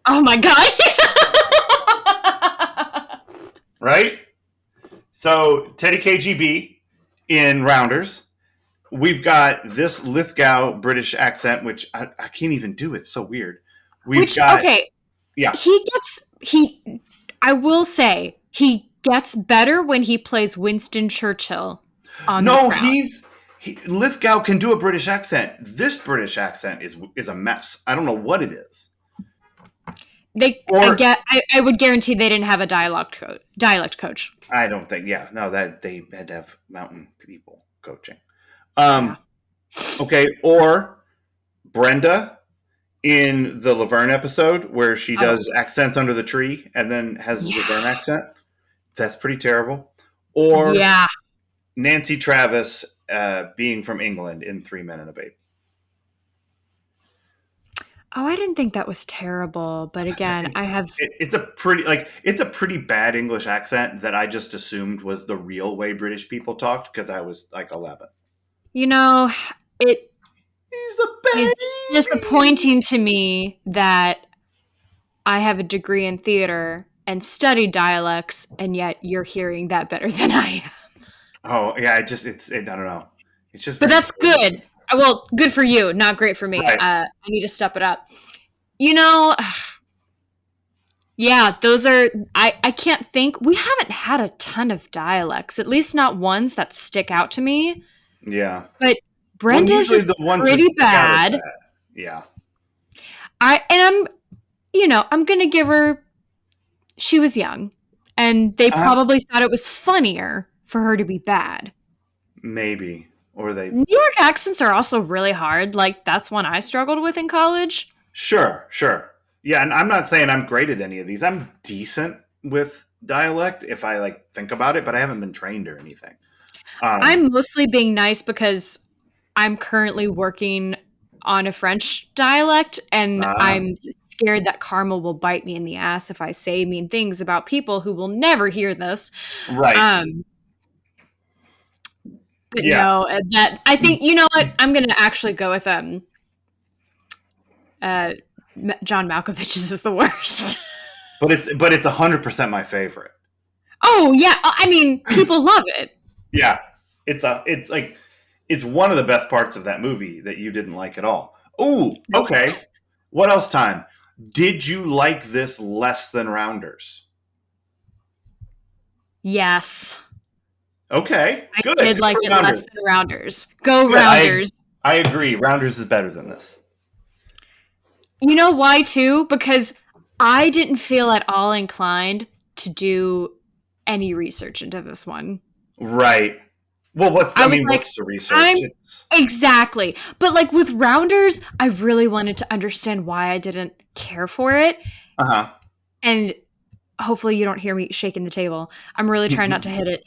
Oh my god. right? So Teddy KGB in Rounders. We've got this Lithgow British accent, which I can't even do. It's so weird. We've Which, got, okay, yeah. I will say, he gets better when he plays Winston Churchill on The No, Crown. Lithgow can do a British accent. This British accent is a mess. I don't know what it is. Or I would guarantee they didn't have a dialect coach. I don't think. Yeah, no, that they had to have mountain people coaching. Yeah. Okay, or Brenda in the Laverne episode where she Oh, does accents under the tree and then has a yeah. Laverne accent. That's pretty terrible. Or Yeah. Nancy Travis being from England in 3 Men and a Baby. Oh, I didn't think that was terrible, but I again, think I have, it's a pretty bad English accent that I just assumed was the real way British people talked because I was like 11. you know, it He's a is baby. disappointing to me that I have a degree in theater and studied dialects, and yet you're hearing that better than I am. Oh yeah, I don't know. It's just But very that's strange. good. Well, good for you, not great for me. Right. I need to step it up. You know, yeah, those are. I can't think. We haven't had a ton of dialects, at least not ones that stick out to me. Yeah. But Well, Brenda's usually is the ones that pretty stick out are bad. bad. Yeah. I'm gonna give her. She was young, and they Uh, probably thought it was funnier for her to be bad. maybe. Or they. New York accents are also really hard. Like that's one I struggled with in college. Sure, sure. Yeah, and I'm not saying I'm great at any of these. I'm decent with dialect if I like think about it, but I haven't been trained or anything. Um, I'm mostly being nice because I'm currently working on a French dialect, and ah, I'm scared that karma will bite me in the ass if I say mean things about people who will never hear this. right. Um, but Yeah, no, that I think you know what I'm gonna actually go with uh, John Malkovich's is the worst. but it's 100% my favorite. Oh yeah, I mean people love it. Yeah, it's like it's one of the best parts of that movie that you didn't like at all. Ooh, Nope. okay. What else? Time. Did you like this less than Rounders? Yes, Okay, I good. did Good like for it less Rounders. than Rounders. Go Good. Rounders. I agree. Rounders is better than this. You know why too? Because I didn't feel at all inclined to do any research into this one. Right. Well, I was like, what's the research? I'm It's exactly. But like with Rounders, I really wanted to understand why I didn't care for it. uh And hopefully you don't hear me shaking the table. I'm really trying not to huh. hit it.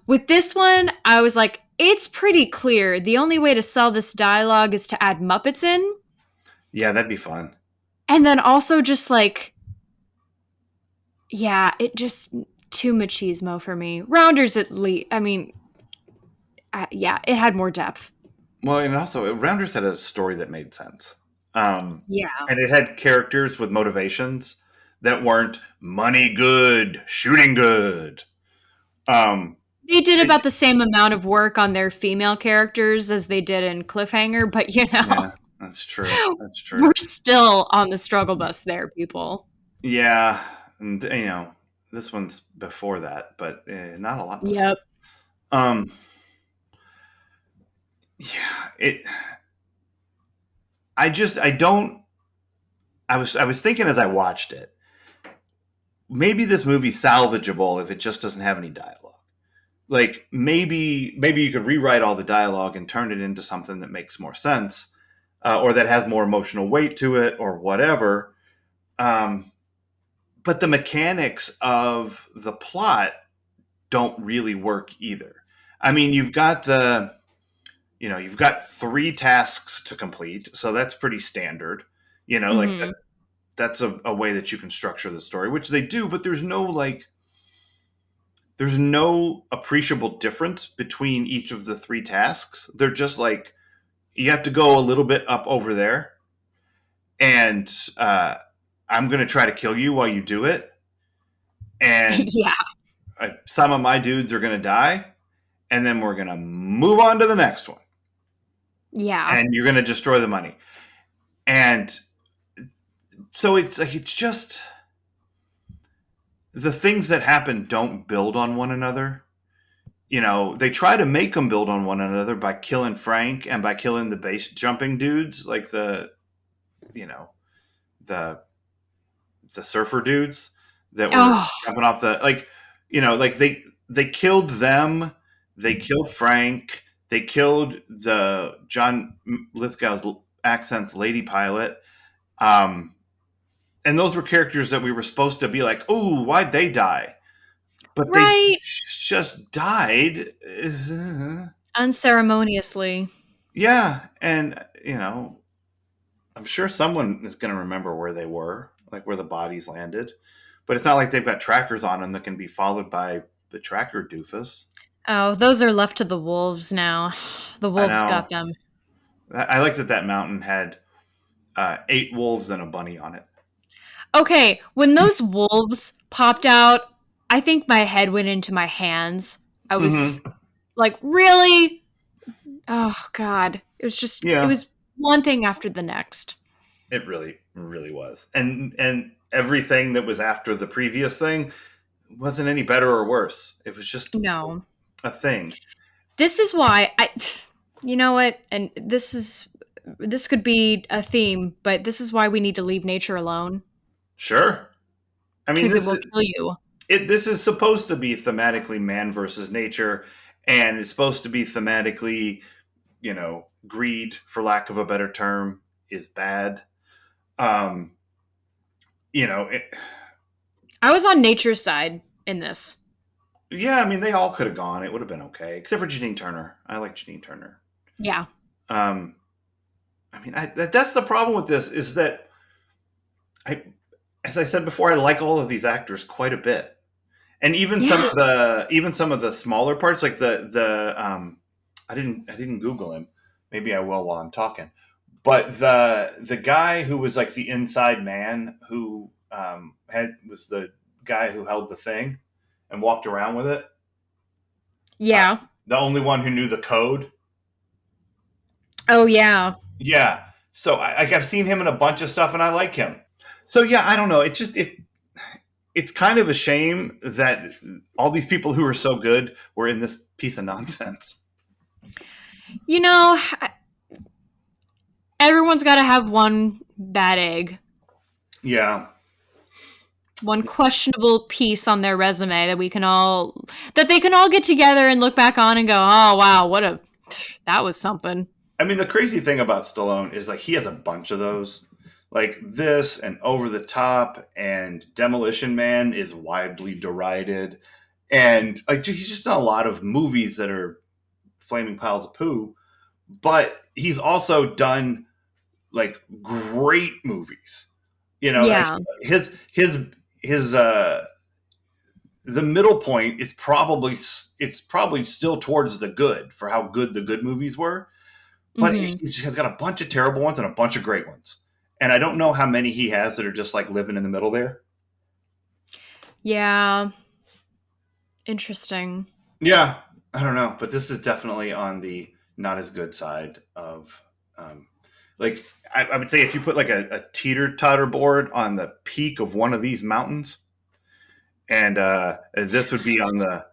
With this one, I was like, it's pretty clear. The only way to sell this dialogue is to add Muppets in. Yeah, that'd be fun. And then also just like, yeah, it just too machismo for me. Rounders at least, I mean, yeah, it had more depth. Well, and also Rounders had a story that made sense, Yeah. and it had characters with motivations that weren't money good, shooting good. Um, They did it, about the same amount of work on their female characters as they did in Cliffhanger, but you yeah, know, that's true. That's true. we're still on the struggle bus there, people. Yeah, and this one's before that, but not a lot before. Yep. Um, yeah, it. I don't. I was thinking as I watched it, maybe this movie's salvageable if it just doesn't have any dialogue. Like maybe you could rewrite all the dialogue and turn it into something that makes more sense, or that has more emotional weight to it, or whatever. Um, but the mechanics of the plot don't really work either. I mean, you've got three tasks to complete, so that's pretty standard. Like Hmm. that's a way that you can structure the story, which they do, but there's no appreciable difference between each of the three tasks. They're just like you have to go a little bit up over there, and I'm going to try to kill you while you do it, and Yeah. some of my dudes are going to die, and then we're going to move on to the next one, Yeah. and you're going to destroy the money. And so it's like it's just the things that happen don't build on one another. They try to make them build on one another by killing Frank and by killing the base jumping dudes, like you know, the surfer dudes that were Oh, jumping off the like they killed them, they killed Frank, they killed the John Lithgow's accent's lady pilot, um, and those were characters that we were supposed to be like, oh, why'd they die? But they right. just died. Unceremoniously. Yeah, and I'm sure someone is going to remember where they were, like where the bodies landed. But it's not like they've got trackers on them that can be followed by the tracker doofus. Oh, those are left to the wolves now. The I wolves got know. them. I like that mountain had 8 wolves and a bunny on it. Okay, when those wolves popped out, I think my head went into my hands. I was Hmm. like, really? Oh, God. It Yeah, was one thing after the next. it really, really was. And everything that was after the previous thing wasn't any better or worse. It was just No. a thing. This is why you know what? And this could be a theme, but this is why we need to leave nature alone Sure. I mean, because it this will is kill you. this is supposed to be thematically man versus nature, and it's supposed to be thematically, greed, for lack of a better term, is bad. Um, you know, I was on nature's side in this. yeah, I mean, they all could have gone. It would have been okay, except for Janine Turner. I like Janine Turner. Yeah. Um, I mean, that's the problem with this is that I, as I said before, I like all of these actors quite a bit, and Yeah. even some of the smaller parts, like I didn't Google him. Maybe I will while I'm talking. But the guy who was like the inside man who had was the guy who held the thing and walked around with it. Uh, Yeah. the only one who knew the code. Oh, yeah. Yeah. So I've seen him in a bunch of stuff, and I like him. So yeah, I don't know. It's kind of a shame that all these people who are so good were in this piece of nonsense. You know, everyone's got to have one bad egg, Yeah. one questionable piece on their resume that they can all get together and look back on and go, oh wow, that was something. I mean, the crazy thing about Stallone is like he has a bunch of those. Like this and Over the Top and Demolition Man is widely derided. And like he's just done a lot of movies that are flaming piles of poo, but he's also done like great movies. You know, like Yeah. his the middle point is probably still towards the good for how good the good movies were, but Hmm. he has got a bunch of terrible ones and a bunch of great ones. And I don't know how many he has that are just like living in the middle there. Yeah. Interesting. Yeah, I don't know, but this is definitely on the not as good side of um, like I would say if you put like a teeter totter board on the peak of one of these mountains, and this would be on the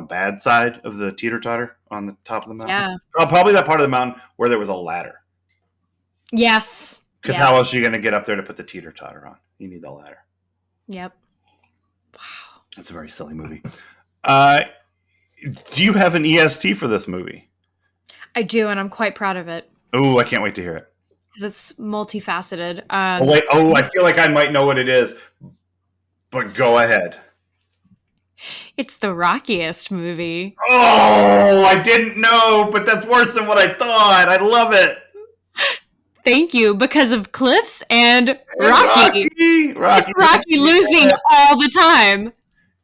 bad side of the teeter totter on the top of the mountain. Yeah. Well, probably that part of the mountain where there was a ladder. Yes. Because how else Yes. are you going to get up there to put the teeter totter on? You need the ladder. Yep. Wow. It's a very silly movie. Uh, do you have an EST for this movie? I do, and I'm quite proud of it Oh, I can't wait to hear it. because it's multifaceted. Oh wait, oh, I feel like I might know what it is, but go ahead. It's the rockiest movie. Oh, I didn't know, but that's worse than what I thought. I love it. Thank you, because of Cliffs and And Rocky. Rocky, It's Rocky losing all the time.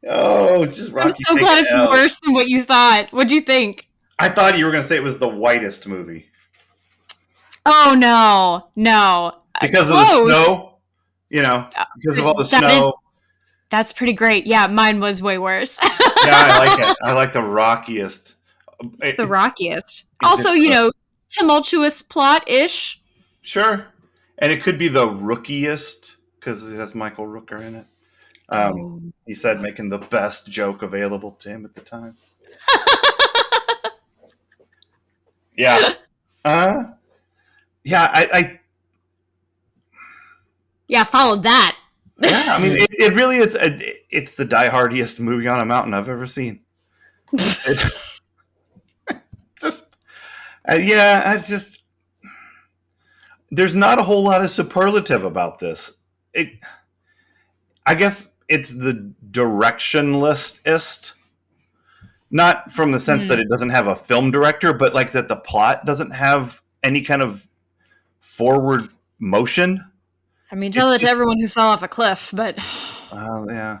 Oh, just I'm Rocky. so glad taking it's L's. worse than what you thought. What'd you think? I thought you were going to say it was the whitest movie Oh no, no. because of the Close. snow. You know, because of all the That is snow. that's pretty great. Yeah, mine was way worse. Yeah, I like it. I like the rockiest. It's the It- rockiest. is Also, it tumultuous plot-ish. Sure, and it could be the rookiest because it has Michael Rooker in it. Oh. He said making the best joke available to him at the time. Yeah. Yeah, Yeah, follow that. yeah, I mean, it really is. It's the die-hardiest movie on a mountain I've ever seen. It, just, yeah, I just, there's not a whole lot of superlative about this. I guess it's the directionlessest, not from the sense that Hmm. it doesn't have a film director, but like that the plot doesn't have any kind of forward motion. I mean, tell it to It, everyone who fell off a cliff, but yeah,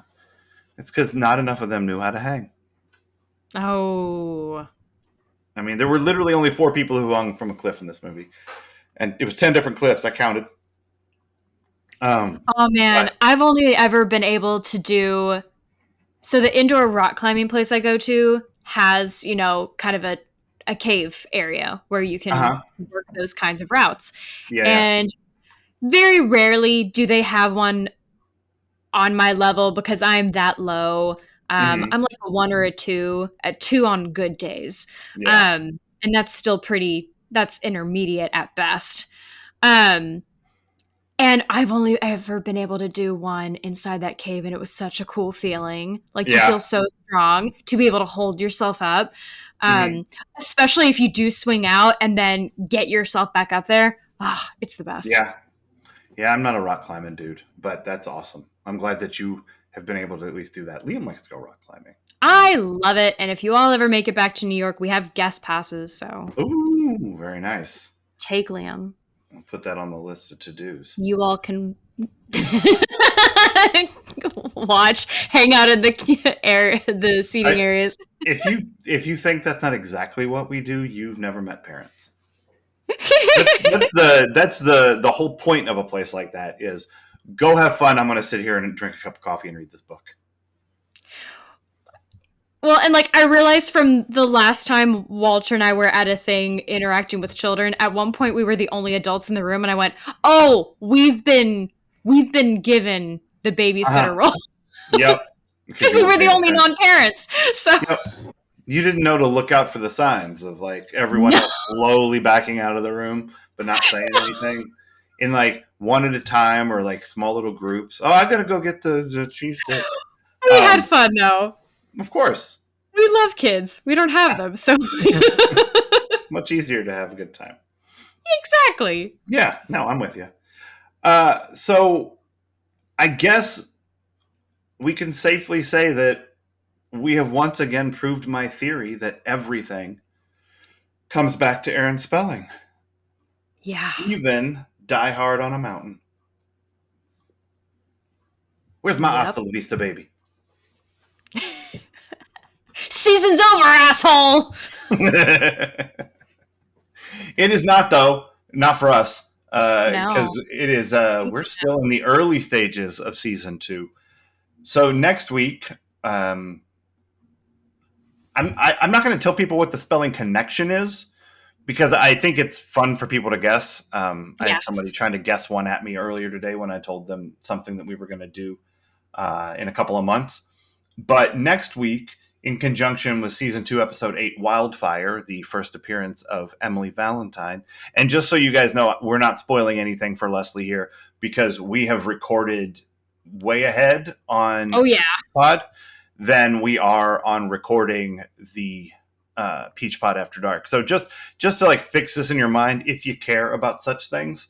it's because not enough of them knew how to hang. oh. I mean, there were literally only 4 people who hung from a cliff in this movie, and it was 10 different cliffs. I counted. Oh man, But I've only ever been able to do so the indoor rock climbing place I go to has, kind of a cave area where you can huh, work those kinds of routes. yeah, yeah, And very rarely do they have one on my level because I'm that low. hmm I'm like a 1 or a 2, at 2 on good days. yeah, And that's intermediate at best. Um, and I've only ever been able to do one inside that cave, and it was such a cool feeling. Like you yeah, feel so strong to be able to hold yourself up, hmm um, especially if you do swing out and then get yourself back up there. Ah, it's the best. yeah. Yeah, I'm not a rock climbing dude, but that's awesome. I'm glad that you have been able to at least do that. Liam likes to go rock climbing. I love it. And if you all ever make it back to New York, we have guest passes. So Ooh, very nice. take Liam. I'll put that on the list of to-dos. You all can watch, hang out in the the seating I, areas. if you think that's not exactly what we do, you've never met parents. That's the whole point of a place like that is go have fun. I'm going to sit here and drink a cup of coffee and read this book. Well, and like I realized from the last time Walter and I were at a thing interacting with children, at one point we were the only adults in the room, and I went, "Oh, we've been given the Uh-huh. babysitter role Yep. Because because you we weren't were the paying only attention. non-parents." So Yep. You didn't know to look out for the signs of like everyone no, else slowly backing out of the room but not saying anything in like one at a time or like small little groups. Oh, I gotta go get the cheesesteak. we had Um, fun though. of course, We love kids. We don't have them, so it's much easier to have a good time. exactly. Yeah, no, I'm with you. So I guess we can safely say that we have once again proved my theory that everything comes back to Aaron Spelling, Yeah. even Die Hard on a Mountain. Where's my Yep. Hasta La Vista baby? Season's over, asshole. It is not, though. Not for us. Because No. it is, we're still in the early stages of season 2. So next week, I'm not going to tell people what the spelling connection is because I think it's fun for people to guess. I had somebody Yes. trying to guess one at me earlier today when I told them something that we were going to do in a couple of months. But next week, in conjunction with season 2, episode 8, Wildfire, the first appearance of Emily Valentine. And just so you guys know, we're not spoiling anything for Leslie here because we have recorded way ahead on Oh yeah. Pod than we are on recording the Peach Pod After Dark. So just to like fix this in your mind, if you care about such things,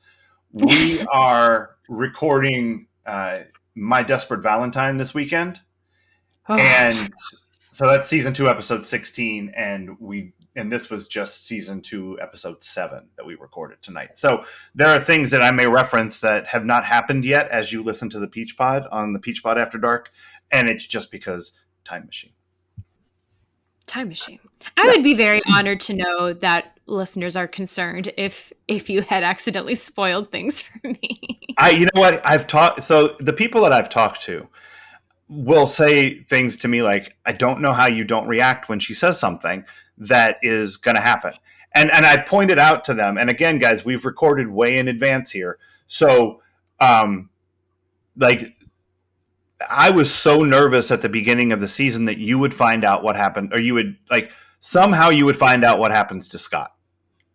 we are recording My Desperate Valentine this weekend. Oh, And so that's season 2, episode 16, and this was just season 2, episode 7 that we recorded tonight. So there are things that I may reference that have not happened yet as you listen to the Peach Pod on the Peach Pod After Dark, and it's just because time machine. time machine. I Yeah. would be very honored to know that listeners are concerned if you had accidentally spoiled things for me. You know what? So the people that I've talked to will say things to me like, I don't know how you don't react when she says something that is going to happen. And I pointed out to them, and again, guys, we've recorded way in advance here. So, like, I was so nervous at the beginning of the season that you would find out what happened, or you would, like, somehow you would find out what happens to Scott.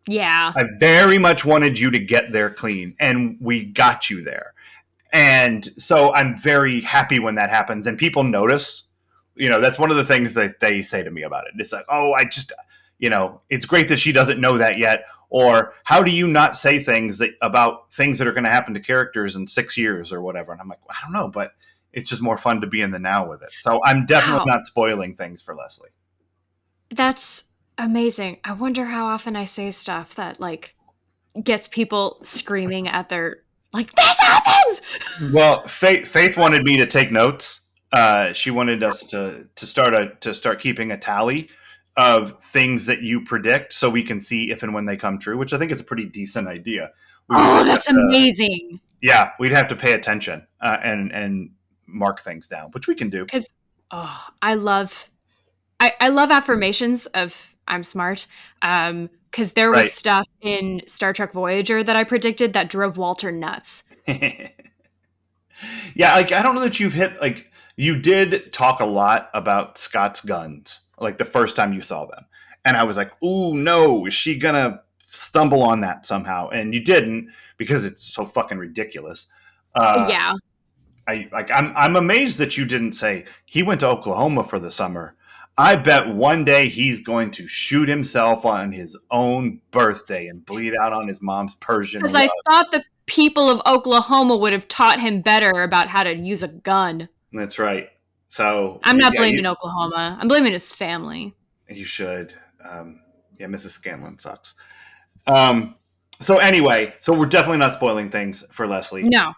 Yeah. I very much wanted you to get there clean, and we got you there. And so I'm very happy when that happens and people notice. That's one of the things that they say to me about it. It's like, oh, it's great that she doesn't know that yet. Or how do you not say things about things that are going to happen to characters in 6 years or whatever? And I'm like, I don't know, but it's just more fun to be in the now with it. So I'm definitely Wow. not spoiling things for Leslie. That's amazing. I wonder how often I say stuff that like gets people screaming at their like this happens. Well, Faith wanted me to take notes. She wanted us to start keeping a tally of things that you predict, so we can see if and when they come true. Which I think is a pretty decent idea. We would Oh, just have that's to, amazing. yeah, we'd have to pay attention and mark things down, which we can do. Cuz I love affirmations of I'm smart. Because there was Right. stuff in Star Trek Voyager that I predicted that drove Walter nuts. Yeah, like I don't know that you've hit like you did talk a lot about Scott's guns, like the first time you saw them. And I was like, "Ooh, no, is she gonna stumble on that somehow?" And you didn't because it's so fucking ridiculous. Uh Yeah. I'm amazed that you didn't say he went to Oklahoma for the summer. I bet one day he's going to shoot himself on his own birthday and bleed out on his mom's Persian Because rug. I thought the people of Oklahoma would have taught him better about how to use a gun. That's right. So I'm not yeah, blaming Oklahoma. I'm blaming his family. you should. Yeah, Mrs. Scanlon sucks. So anyway, so we're definitely not spoiling things for Leslie. No.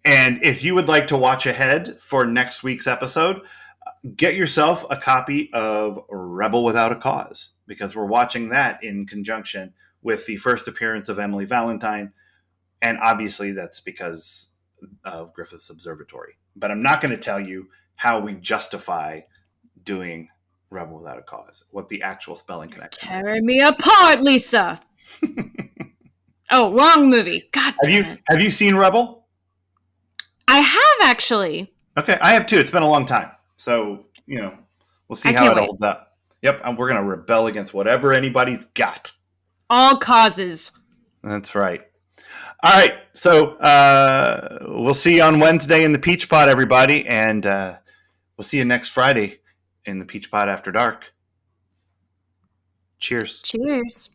And if you would like to watch ahead for next week's episode, get yourself a copy of Rebel Without a Cause, because we're watching that in conjunction with the first appearance of Emily Valentine. And obviously that's because of Griffith's Observatory. But I'm not going to tell you how we justify doing Rebel Without a Cause, what the actual spelling connection is. Tearing me apart, Lisa. Oh, wrong movie. God damn it. Have you seen Rebel? I have actually. Okay, I have too. It's been a long time. So, we'll see how it holds up. Yep, and we're going to rebel against whatever anybody's got. All causes. That's right. All right, so we'll see you on Wednesday in the Peach Pod, everybody, and we'll see you next Friday in the Peach Pod After Dark. Cheers. Cheers.